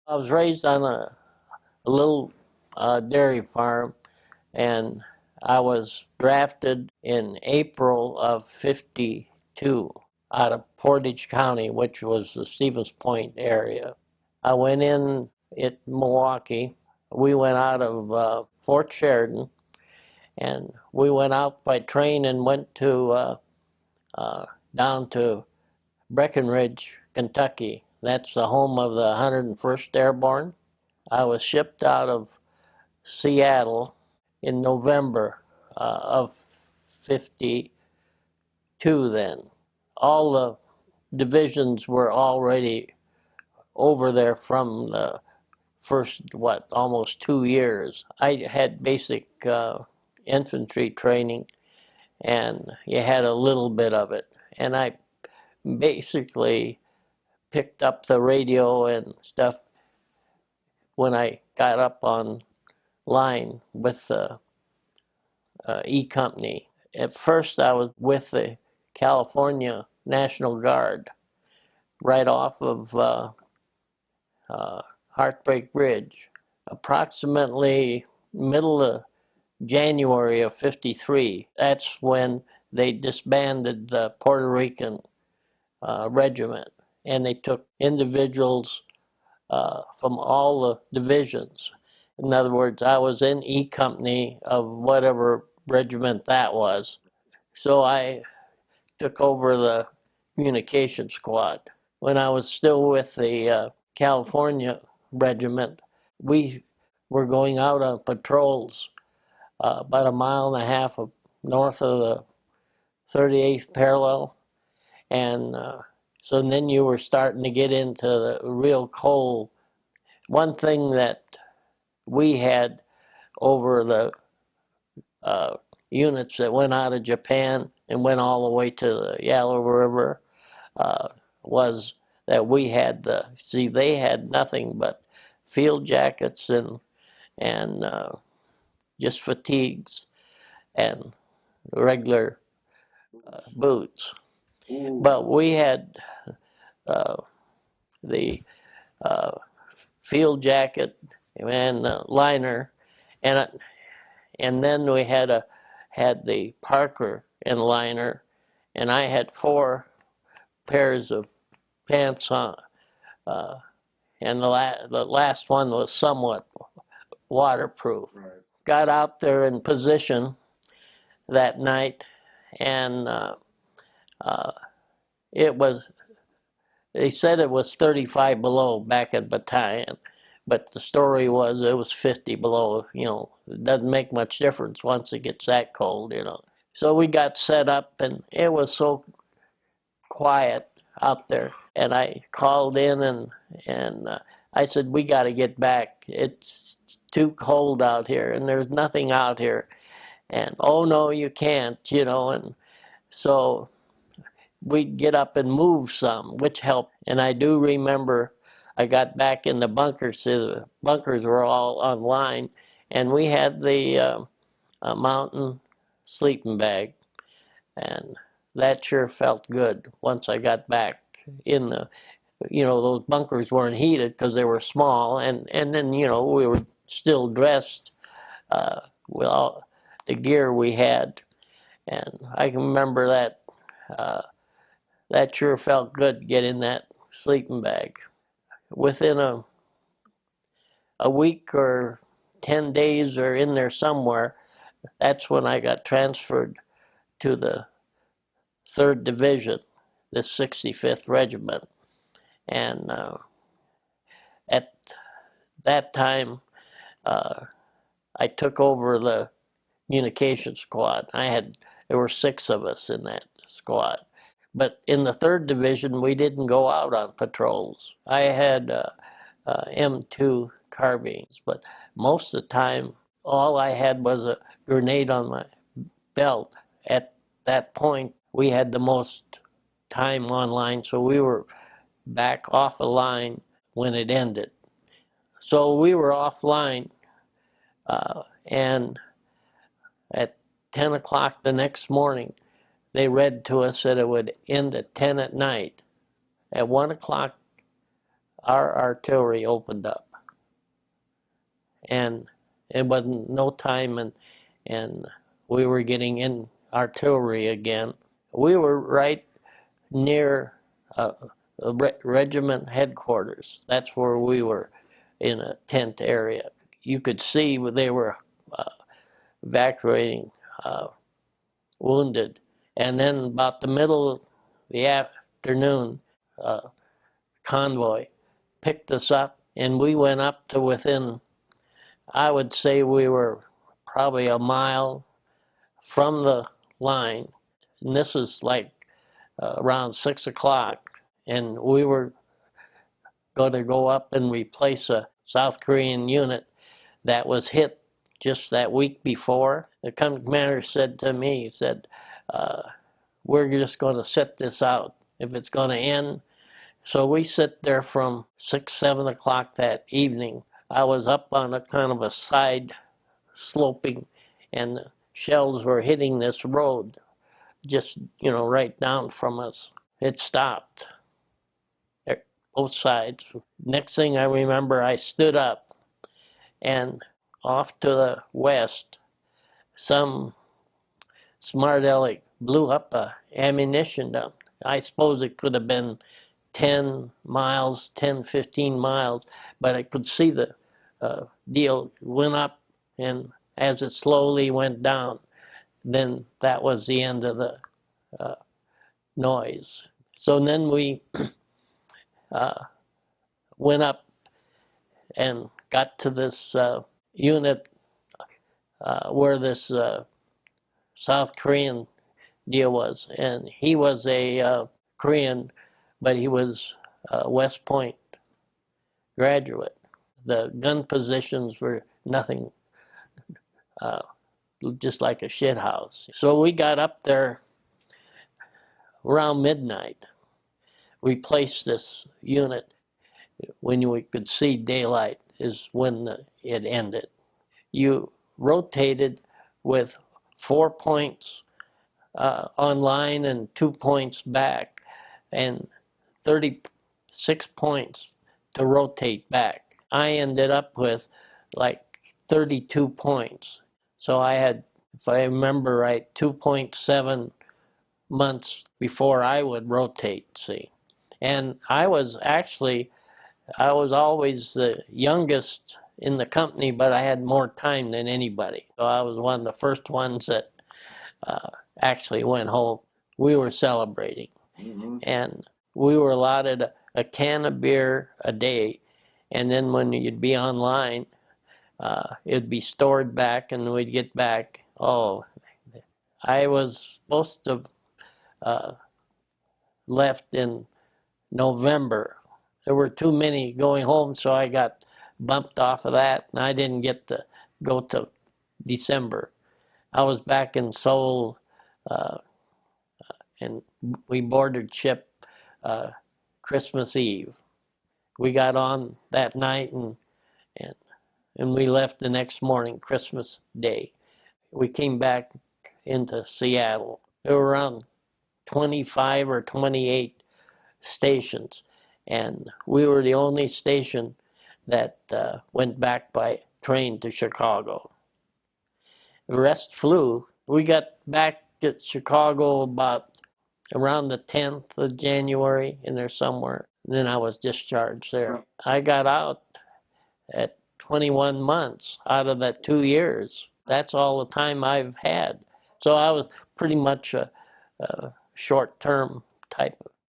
I was raised on a little dairy farm, and I was drafted in April of '52 out of Portage County, which was the Stevens Point area. I went in at Milwaukee. We went out of Fort Sheridan, and we went out by train and went to down to Breckenridge, Kentucky. That's the home of the 101st Airborne. I was shipped out of Seattle in November of '52 then. All the divisions were already over there from the first, almost 2 years. I had basic infantry training, and you had a little bit of it. And I basically picked up the radio and stuff when I got up on line with the E Company. At first I was with the California National Guard right off of Heartbreak Ridge. Approximately middle of January of '53, that's when they disbanded the Puerto Rican regiment, and they took individuals from all the divisions. In other words, I was in E Company of whatever regiment that was. So I took over the communication squad. When I was still with the California regiment, we were going out on patrols about a mile and a half north of the 38th parallel. And so then you were starting to get into the real cold. One thing that we had over the units that went out of Japan and went all the way to the Yellow River was that we had they had nothing but field jackets and just fatigues and regular boots. But we had the field jacket and liner, and then we had the Parker and liner, and I had 4 pairs of pants on, and the last one was somewhat waterproof. Right. Got out there in position that night, and they said it was 35 below back at battalion, but the story was it was 50 below. It doesn't make much difference once it gets that cold. So we got set up, and it was so quiet out there. And I called in, and I said, we got to get back. It's too cold out here, and there's nothing out here. And, oh, no, you can't, and so we'd get up and move some, which helped. And I do remember I got back in the bunkers. The bunkers were all on line, and we had the mountain sleeping bag, and that sure felt good once I got back in those bunkers weren't heated because they were small, and then, we were still dressed with all the gear we had. And I can remember that sure felt good, getting that sleeping bag. Within a week or 10 days or in there somewhere, that's when I got transferred to the 3rd Division, the 65th Regiment. And at that time, I took over the communication squad. There were 6 of us in that squad. But in the 3rd Division, we didn't go out on patrols. I had M2 carbines, but most of the time, all I had was a grenade on my belt. At that point, we had the most time on line, so we were back off the line when it ended. So we were offline, and at 10 o'clock the next morning, they read to us that it would end at 10 at night. At 1 o'clock our artillery opened up, and it wasn't no time, and we were getting in artillery again. We were right near regiment headquarters. That's where we were, in a tent area. You could see where they were evacuating wounded. And then about the middle of the afternoon, convoy picked us up, and we went up to within, I would say we were probably a mile from the line. And this is like around 6 o'clock. And we were going to go up and replace a South Korean unit that was hit just that week before. The commander said to me, he said, we're just going to sit this out if it's going to end. So we sit there from 6, 7 o'clock that evening. I was up on a kind of a side sloping, and the shells were hitting this road just, right down from us. It stopped, both sides. Next thing I remember, I stood up, and off to the west, some smart aleck blew up a ammunition dump. I suppose it could have been 10 miles, 10, 15 miles, but I could see the deal went up, and as it slowly went down, then that was the end of the noise. So then we went up and got to this unit where this South Korean deal was, and he was a Korean, but he was a West Point graduate. The gun positions were nothing, just like a shit house. So we got up there around midnight. We placed this unit when we could see daylight is when it ended. You rotated with 4 points on line and 2 points back, and 36 points to rotate back. I ended up with like 32 points. So I had, if I remember right, 2.7 months before I would rotate, see. And I was always the youngest in the company, but I had more time than anybody. So I was one of the first ones that actually went home. We were celebrating. And we were allotted a can of beer a day, and then when you'd be online, it'd be stored back, and we'd get back. Oh, I was supposed to have left in November. There were too many going home, so I got bumped off of that, and I didn't get to go till December. I was back in Seoul, and we boarded ship Christmas Eve. We got on that night, and we left the next morning, Christmas Day. We came back into Seattle. There were around 25 or 28 stations, and we were the only station that went back by train to Chicago. The rest flew. We got back at Chicago about around the 10th of January, in there somewhere. And then I was discharged there. I got out at 21 months out of that 2 years. That's all the time I've had. So I was pretty much a short-term type of